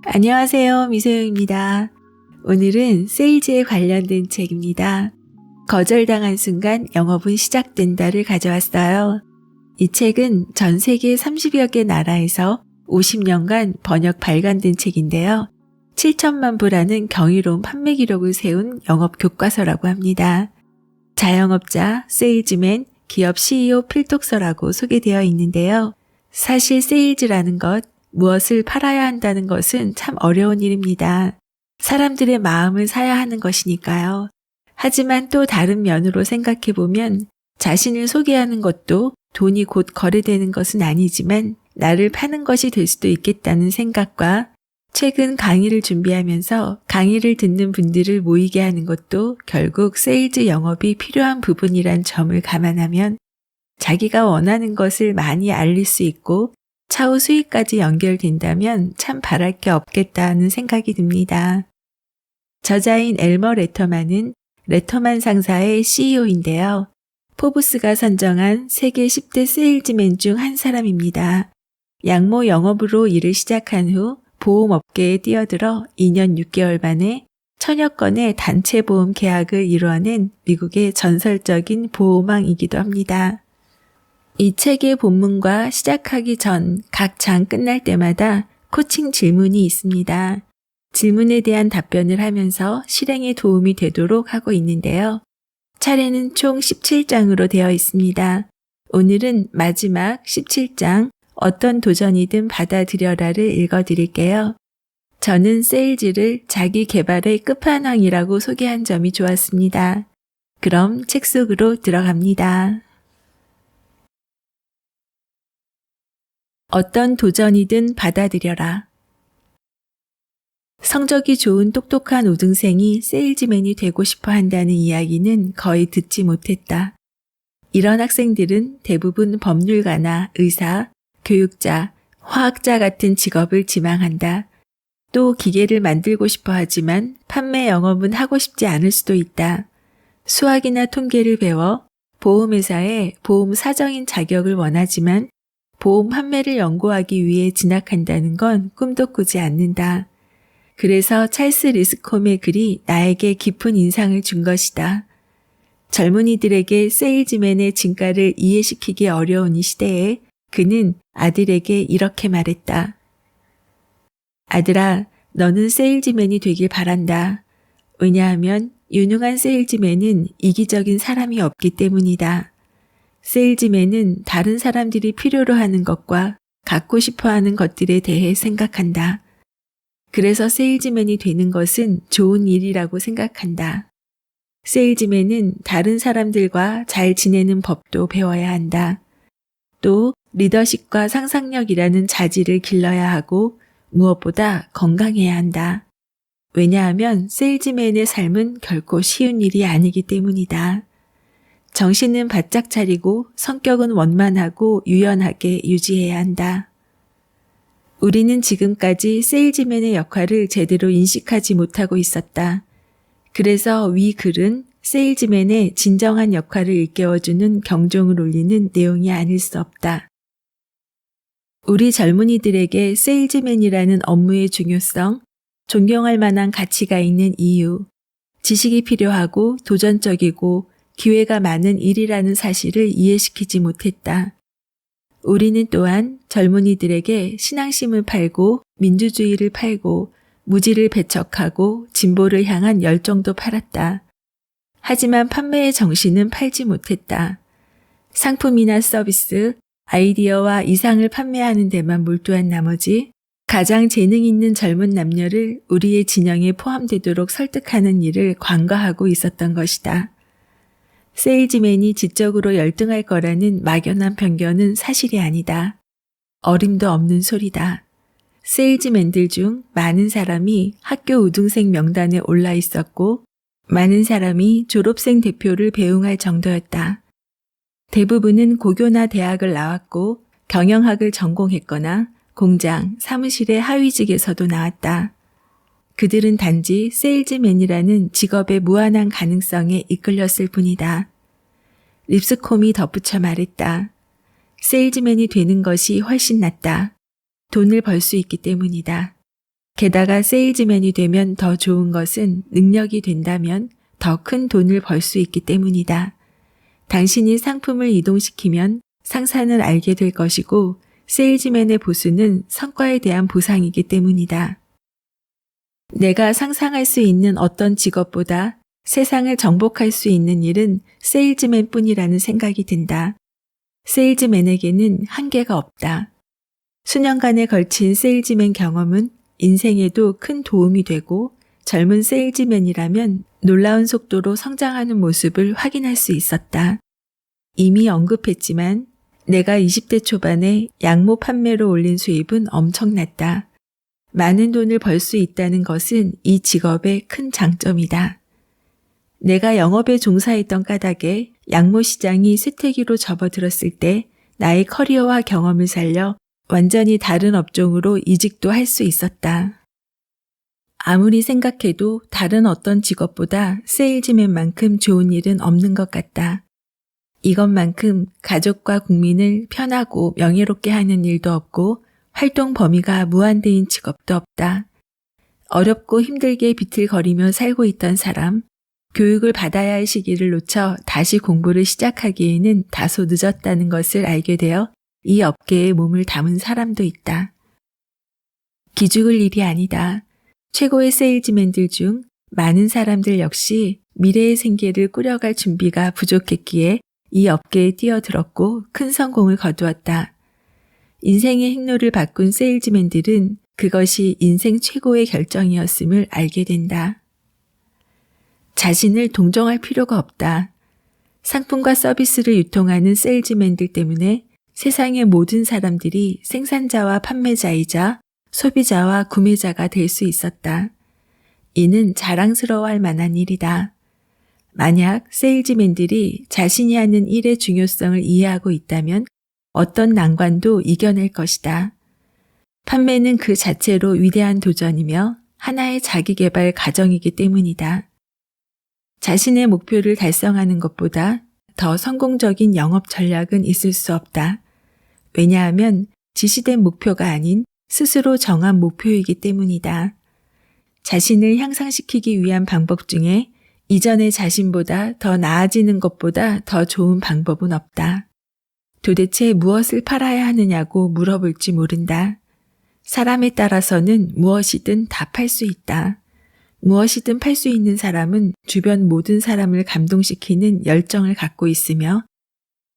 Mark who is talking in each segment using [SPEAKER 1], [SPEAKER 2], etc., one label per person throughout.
[SPEAKER 1] 안녕하세요. 미소영입니다. 오늘은 세일즈에 관련된 책입니다. 거절당한 순간 영업은 시작된다를 가져왔어요. 이 책은 전 세계 30여 개 나라에서 50년간 번역 발간된 책인데요. 7천만 부라는 경이로운 판매 기록을 세운 영업 교과서라고 합니다. 자영업자, 세일즈맨, 기업 CEO 필독서라고 소개되어 있는데요. 사실 세일즈라는 것, 무엇을 팔아야 한다는 것은 참 어려운 일입니다. 사람들의 마음을 사야 하는 것이니까요. 하지만 또 다른 면으로 생각해보면 자신을 소개하는 것도 돈이 곧 거래되는 것은 아니지만 나를 파는 것이 될 수도 있겠다는 생각과 최근 강의를 준비하면서 강의를 듣는 분들을 모이게 하는 것도 결국 세일즈 영업이 필요한 부분이란 점을 감안하면 자기가 원하는 것을 많이 알릴 수 있고 차후 수익까지 연결된다면 참 바랄 게 없겠다는 생각이 듭니다. 저자인 엘머 레터만은 레터만 상사의 CEO인데요. 포브스가 선정한 세계 10대 세일즈맨 중 한 사람입니다. 양모 영업으로 일을 시작한 후 보험업계에 뛰어들어 2년 6개월 만에 천여 건의 단체 보험 계약을 이루어낸 미국의 전설적인 보호망이기도 합니다. 이 책의 본문과 시작하기 전 각 장 끝날 때마다 코칭 질문이 있습니다. 질문에 대한 답변을 하면서 실행에 도움이 되도록 하고 있는데요. 차례는 총 17장으로 되어 있습니다. 오늘은 마지막 17장 어떤 도전이든 받아들여라를 읽어드릴게요. 저는 세일즈를 자기 개발의 끝판왕이라고 소개한 점이 좋았습니다. 그럼 책 속으로 들어갑니다. 어떤 도전이든 받아들여라. 성적이 좋은 똑똑한 우등생이 세일즈맨이 되고 싶어 한다는 이야기는 거의 듣지 못했다. 이런 학생들은 대부분 법률가나 의사, 교육자, 화학자 같은 직업을 지망한다. 또 기계를 만들고 싶어 하지만 판매 영업은 하고 싶지 않을 수도 있다. 수학이나 통계를 배워 보험회사에 보험 사정인 자격을 원하지만 보험 판매를 연구하기 위해 진학한다는 건 꿈도 꾸지 않는다. 그래서 찰스 리스콤의 글이 나에게 깊은 인상을 준 것이다. 젊은이들에게 세일즈맨의 진가를 이해시키기 어려운 이 시대에 그는 아들에게 이렇게 말했다. 아들아, 너는 세일즈맨이 되길 바란다. 왜냐하면 유능한 세일즈맨은 이기적인 사람이 없기 때문이다. 세일즈맨은 다른 사람들이 필요로 하는 것과 갖고 싶어 하는 것들에 대해 생각한다. 그래서 세일즈맨이 되는 것은 좋은 일이라고 생각한다. 세일즈맨은 다른 사람들과 잘 지내는 법도 배워야 한다. 또 리더십과 상상력이라는 자질을 길러야 하고 무엇보다 건강해야 한다. 왜냐하면 세일즈맨의 삶은 결코 쉬운 일이 아니기 때문이다. 정신은 바짝 차리고 성격은 원만하고 유연하게 유지해야 한다. 우리는 지금까지 세일즈맨의 역할을 제대로 인식하지 못하고 있었다. 그래서 위 글은 세일즈맨의 진정한 역할을 일깨워주는 경종을 울리는 내용이 아닐 수 없다. 우리 젊은이들에게 세일즈맨이라는 업무의 중요성, 존경할 만한 가치가 있는 이유, 지식이 필요하고 도전적이고 기회가 많은 일이라는 사실을 이해시키지 못했다. 우리는 또한 젊은이들에게 신앙심을 팔고 민주주의를 팔고 무지를 배척하고 진보를 향한 열정도 팔았다. 하지만 판매의 정신은 팔지 못했다. 상품이나 서비스, 아이디어와 이상을 판매하는 데만 몰두한 나머지 가장 재능 있는 젊은 남녀를 우리의 진영에 포함되도록 설득하는 일을 관과하고 있었던 것이다. 세일즈맨이 지적으로 열등할 거라는 막연한 편견은 사실이 아니다. 어림도 없는 소리다. 세일즈맨들 중 많은 사람이 학교 우등생 명단에 올라 있었고 많은 사람이 졸업생 대표를 배웅할 정도였다. 대부분은 고교나 대학을 나왔고 경영학을 전공했거나 공장, 사무실의 하위직에서도 나왔다. 그들은 단지 세일즈맨이라는 직업의 무한한 가능성에 이끌렸을 뿐이다. 립스콤이 덧붙여 말했다. 세일즈맨이 되는 것이 훨씬 낫다. 돈을 벌 수 있기 때문이다. 게다가 세일즈맨이 되면 더 좋은 것은 능력이 된다면 더 큰 돈을 벌 수 있기 때문이다. 당신이 상품을 이동시키면 상사는 알게 될 것이고 세일즈맨의 보수는 성과에 대한 보상이기 때문이다. 내가 상상할 수 있는 어떤 직업보다 세상을 정복할 수 있는 일은 세일즈맨 뿐이라는 생각이 든다. 세일즈맨에게는 한계가 없다. 수년간에 걸친 세일즈맨 경험은 인생에도 큰 도움이 되고 젊은 세일즈맨이라면 놀라운 속도로 성장하는 모습을 확인할 수 있었다. 이미 언급했지만 내가 20대 초반에 양모 판매로 올린 수입은 엄청났다. 많은 돈을 벌 수 있다는 것은 이 직업의 큰 장점이다. 내가 영업에 종사했던 까닭에 양모 시장이 쇠퇴기로 접어들었을 때 나의 커리어와 경험을 살려 완전히 다른 업종으로 이직도 할 수 있었다. 아무리 생각해도 다른 어떤 직업보다 세일즈맨만큼 좋은 일은 없는 것 같다. 이것만큼 가족과 국민을 편하고 명예롭게 하는 일도 없고 활동 범위가 무한대인 직업도 없다. 어렵고 힘들게 비틀거리며 살고 있던 사람, 교육을 받아야 할 시기를 놓쳐 다시 공부를 시작하기에는 다소 늦었다는 것을 알게 되어 이 업계에 몸을 담은 사람도 있다. 기죽을 일이 아니다. 최고의 세일즈맨들 중 많은 사람들 역시 미래의 생계를 꾸려갈 준비가 부족했기에 이 업계에 뛰어들었고 큰 성공을 거두었다. 인생의 행로를 바꾼 세일즈맨들은 그것이 인생 최고의 결정이었음을 알게 된다. 자신을 동정할 필요가 없다. 상품과 서비스를 유통하는 세일즈맨들 때문에 세상의 모든 사람들이 생산자와 판매자이자 소비자와 구매자가 될 수 있었다. 이는 자랑스러워할 만한 일이다. 만약 세일즈맨들이 자신이 하는 일의 중요성을 이해하고 있다면 어떤 난관도 이겨낼 것이다. 판매는 그 자체로 위대한 도전이며 하나의 자기개발 과정이기 때문이다. 자신의 목표를 달성하는 것보다 더 성공적인 영업 전략은 있을 수 없다. 왜냐하면 지시된 목표가 아닌 스스로 정한 목표이기 때문이다. 자신을 향상시키기 위한 방법 중에 이전의 자신보다 더 나아지는 것보다 더 좋은 방법은 없다. 도대체 무엇을 팔아야 하느냐고 물어볼지 모른다. 사람에 따라서는 무엇이든 다 팔 수 있다. 무엇이든 팔 수 있는 사람은 주변 모든 사람을 감동시키는 열정을 갖고 있으며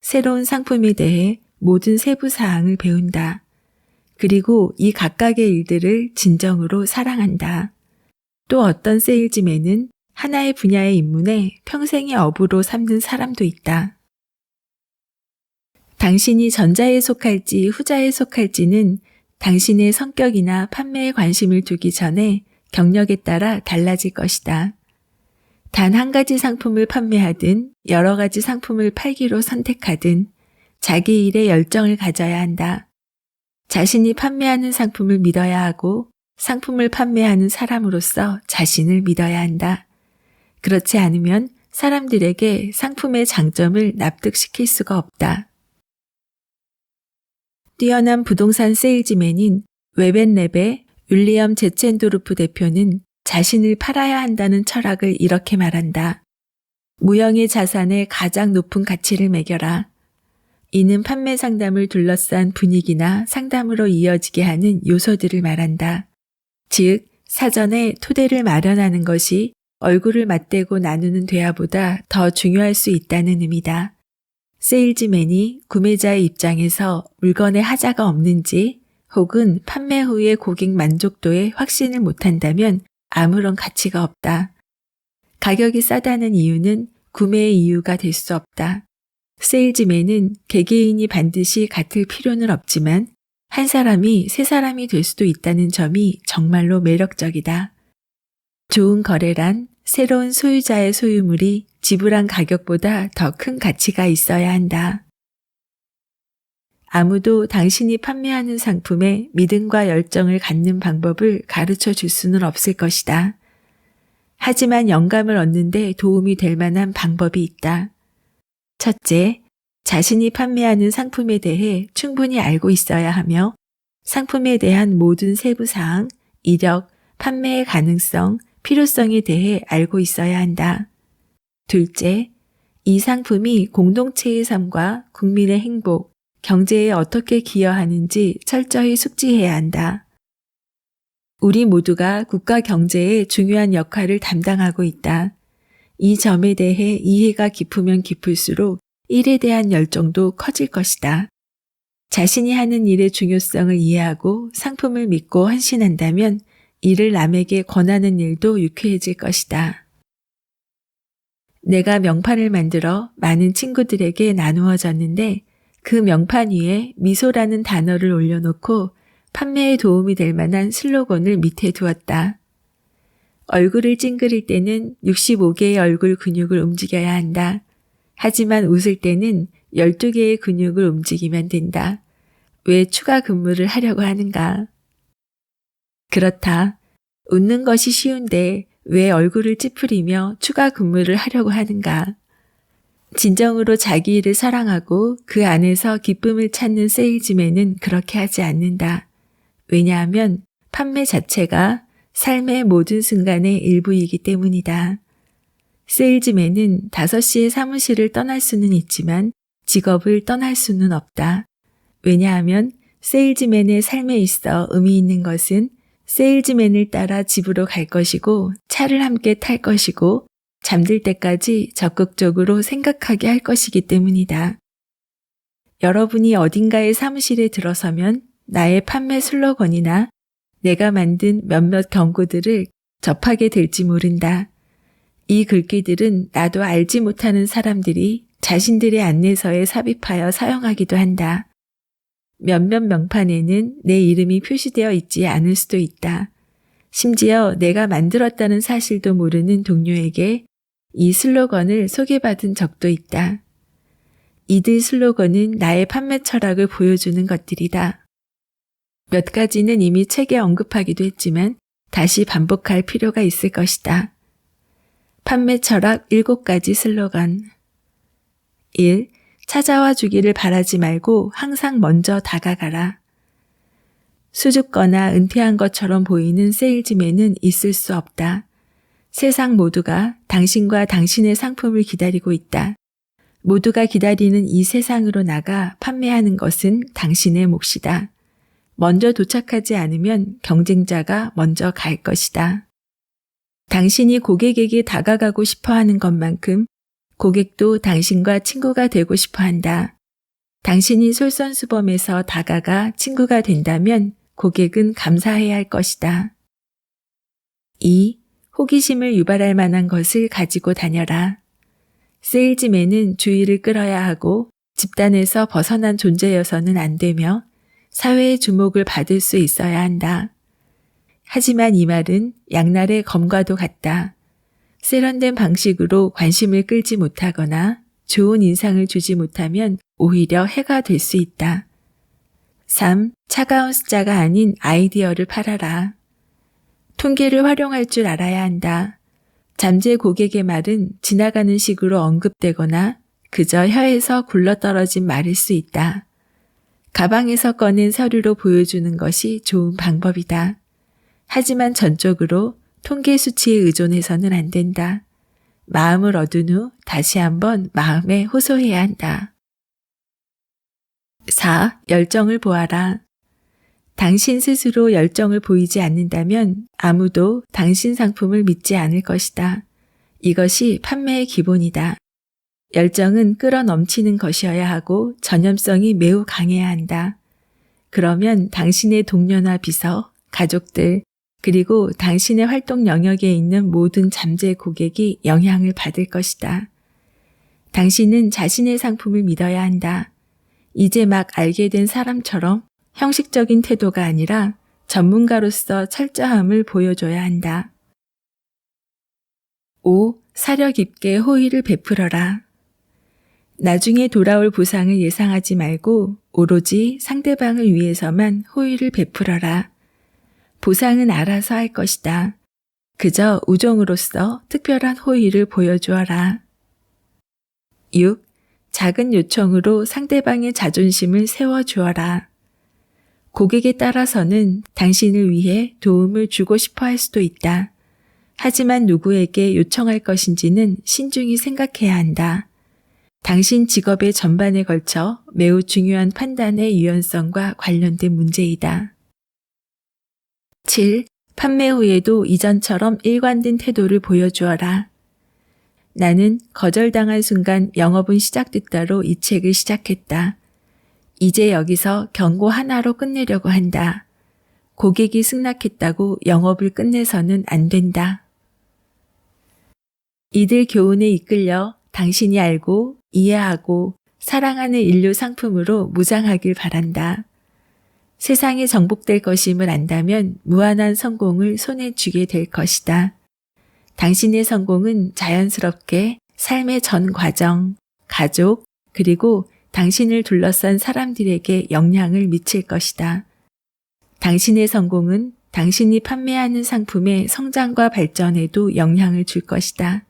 [SPEAKER 1] 새로운 상품에 대해 모든 세부 사항을 배운다. 그리고 이 각각의 일들을 진정으로 사랑한다. 또 어떤 세일즈맨은 하나의 분야의 입문에 평생의 업으로 삼는 사람도 있다. 당신이 전자에 속할지 후자에 속할지는 당신의 성격이나 판매에 관심을 두기 전에 경력에 따라 달라질 것이다. 단 한 가지 상품을 판매하든 여러 가지 상품을 팔기로 선택하든 자기 일에 열정을 가져야 한다. 자신이 판매하는 상품을 믿어야 하고 상품을 판매하는 사람으로서 자신을 믿어야 한다. 그렇지 않으면 사람들에게 상품의 장점을 납득시킬 수가 없다. 뛰어난 부동산 세일즈맨인 웨벤랩의 윌리엄 제첸도르프 대표는 자신을 팔아야 한다는 철학을 이렇게 말한다. 무형의 자산의 가장 높은 가치를 매겨라. 이는 판매 상담을 둘러싼 분위기나 상담으로 이어지게 하는 요소들을 말한다. 즉, 사전에 토대를 마련하는 것이 얼굴을 맞대고 나누는 대화보다 더 중요할 수 있다는 의미다. 세일즈맨이 구매자의 입장에서 물건에 하자가 없는지 혹은 판매 후의 고객 만족도에 확신을 못한다면 아무런 가치가 없다. 가격이 싸다는 이유는 구매의 이유가 될 수 없다. 세일즈맨은 개개인이 반드시 같을 필요는 없지만 한 사람이 세 사람이 될 수도 있다는 점이 정말로 매력적이다. 좋은 거래란 새로운 소유자의 소유물이 지불한 가격보다 더 큰 가치가 있어야 한다. 아무도 당신이 판매하는 상품에 믿음과 열정을 갖는 방법을 가르쳐 줄 수는 없을 것이다. 하지만 영감을 얻는 데 도움이 될 만한 방법이 있다. 첫째, 자신이 판매하는 상품에 대해 충분히 알고 있어야 하며 상품에 대한 모든 세부사항, 이력, 판매의 가능성, 필요성에 대해 알고 있어야 한다. 둘째, 이 상품이 공동체의 삶과 국민의 행복, 경제에 어떻게 기여하는지 철저히 숙지해야 한다. 우리 모두가 국가 경제에 중요한 역할을 담당하고 있다. 이 점에 대해 이해가 깊으면 깊을수록 일에 대한 열정도 커질 것이다. 자신이 하는 일의 중요성을 이해하고 상품을 믿고 헌신한다면 이를 남에게 권하는 일도 유쾌해질 것이다. 내가 명판을 만들어 많은 친구들에게 나누어 줬는데 그 명판 위에 미소라는 단어를 올려놓고 판매에 도움이 될 만한 슬로건을 밑에 두었다. 얼굴을 찡그릴 때는 65개의 얼굴 근육을 움직여야 한다. 하지만 웃을 때는 12개의 근육을 움직이면 된다. 왜 추가 근무를 하려고 하는가? 그렇다. 웃는 것이 쉬운데 왜 얼굴을 찌푸리며 추가 근무를 하려고 하는가? 진정으로 자기 일을 사랑하고 그 안에서 기쁨을 찾는 세일즈맨은 그렇게 하지 않는다. 왜냐하면 판매 자체가 삶의 모든 순간의 일부이기 때문이다. 세일즈맨은 5시에 사무실을 떠날 수는 있지만 직업을 떠날 수는 없다. 왜냐하면 세일즈맨의 삶에 있어 의미 있는 것은 세일즈맨을 따라 집으로 갈 것이고 차를 함께 탈 것이고 잠들 때까지 적극적으로 생각하게 할 것이기 때문이다. 여러분이 어딘가의 사무실에 들어서면 나의 판매 슬로건이나 내가 만든 몇몇 경고들을 접하게 될지 모른다. 이 글귀들은 나도 알지 못하는 사람들이 자신들의 안내서에 삽입하여 사용하기도 한다. 몇몇 명판에는 내 이름이 표시되어 있지 않을 수도 있다. 심지어 내가 만들었다는 사실도 모르는 동료에게 이 슬로건을 소개받은 적도 있다. 이들 슬로건은 나의 판매 철학을 보여주는 것들이다. 몇 가지는 이미 책에 언급하기도 했지만 다시 반복할 필요가 있을 것이다. 판매 철학 7가지 슬로건. 1. 찾아와 주기를 바라지 말고 항상 먼저 다가가라. 수줍거나 은퇴한 것처럼 보이는 세일즈맨은 있을 수 없다. 세상 모두가 당신과 당신의 상품을 기다리고 있다. 모두가 기다리는 이 세상으로 나가 판매하는 것은 당신의 몫이다. 먼저 도착하지 않으면 경쟁자가 먼저 갈 것이다. 당신이 고객에게 다가가고 싶어 하는 것만큼 고객도 당신과 친구가 되고 싶어 한다. 당신이 솔선수범해서 다가가 친구가 된다면 고객은 감사해야 할 것이다. 2. 호기심을 유발할 만한 것을 가지고 다녀라. 세일즈맨은 주의를 끌어야 하고 집단에서 벗어난 존재여서는 안 되며 사회의 주목을 받을 수 있어야 한다. 하지만 이 말은 양날의 검과도 같다. 세련된 방식으로 관심을 끌지 못하거나 좋은 인상을 주지 못하면 오히려 해가 될 수 있다. 3. 차가운 숫자가 아닌 아이디어를 팔아라. 통계를 활용할 줄 알아야 한다. 잠재 고객의 말은 지나가는 식으로 언급되거나 그저 혀에서 굴러떨어진 말일 수 있다. 가방에서 꺼낸 서류로 보여주는 것이 좋은 방법이다. 하지만 전적으로 통계 수치에 의존해서는 안 된다. 마음을 얻은 후 다시 한번 마음에 호소해야 한다. 4. 열정을 보아라. 당신 스스로 열정을 보이지 않는다면 아무도 당신 상품을 믿지 않을 것이다. 이것이 판매의 기본이다. 열정은 끌어넘치는 것이어야 하고 전염성이 매우 강해야 한다. 그러면 당신의 동료나 비서, 가족들, 그리고 당신의 활동 영역에 있는 모든 잠재 고객이 영향을 받을 것이다. 당신은 자신의 상품을 믿어야 한다. 이제 막 알게 된 사람처럼 형식적인 태도가 아니라 전문가로서 철저함을 보여줘야 한다. 5. 사려 깊게 호의를 베풀어라. 나중에 돌아올 보상을 예상하지 말고 오로지 상대방을 위해서만 호의를 베풀어라. 보상은 알아서 할 것이다. 그저 우정으로서 특별한 호의를 보여주어라. 6. 작은 요청으로 상대방의 자존심을 세워주어라. 고객에 따라서는 당신을 위해 도움을 주고 싶어 할 수도 있다. 하지만 누구에게 요청할 것인지는 신중히 생각해야 한다. 당신 직업의 전반에 걸쳐 매우 중요한 판단의 유연성과 관련된 문제이다. 7. 판매 후에도 이전처럼 일관된 태도를 보여주어라. 나는 거절당한 순간 영업은 시작됐다로 이 책을 시작했다. 이제 여기서 경고 하나로 끝내려고 한다. 고객이 승낙했다고 영업을 끝내서는 안 된다. 이들 교훈에 이끌려 당신이 알고 이해하고 사랑하는 인류 상품으로 무장하길 바란다. 세상에 정복될 것임을 안다면 무한한 성공을 손에 쥐게 될 것이다. 당신의 성공은 자연스럽게 삶의 전 과정, 가족, 그리고 당신을 둘러싼 사람들에게 영향을 미칠 것이다. 당신의 성공은 당신이 판매하는 상품의 성장과 발전에도 영향을 줄 것이다.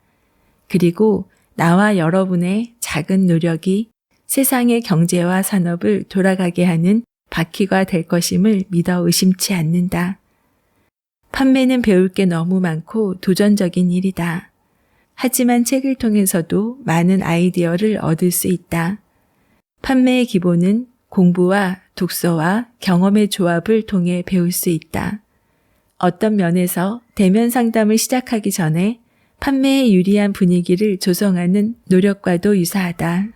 [SPEAKER 1] 그리고 나와 여러분의 작은 노력이 세상의 경제와 산업을 돌아가게 하는 바퀴가 될 것임을 믿어 의심치 않는다. 판매는 배울 게 너무 많고 도전적인 일이다. 하지만 책을 통해서도 많은 아이디어를 얻을 수 있다. 판매의 기본은 공부와 독서와 경험의 조합을 통해 배울 수 있다. 어떤 면에서 대면 상담을 시작하기 전에 판매에 유리한 분위기를 조성하는 노력과도 유사하다.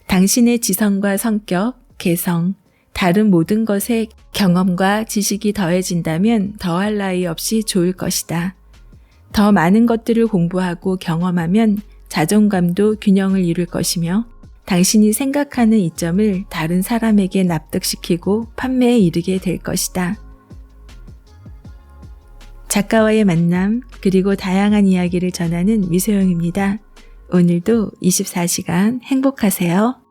[SPEAKER 1] 당신의 지성과 성격, 개성, 다른 모든 것에 경험과 지식이 더해진다면 더할 나위 없이 좋을 것이다. 더 많은 것들을 공부하고 경험하면 자존감도 균형을 이룰 것이며 당신이 생각하는 이점을 다른 사람에게 납득시키고 판매에 이르게 될 것이다. 작가와의 만남, 그리고 다양한 이야기를 전하는 미소영입니다. 오늘도 24시간 행복하세요.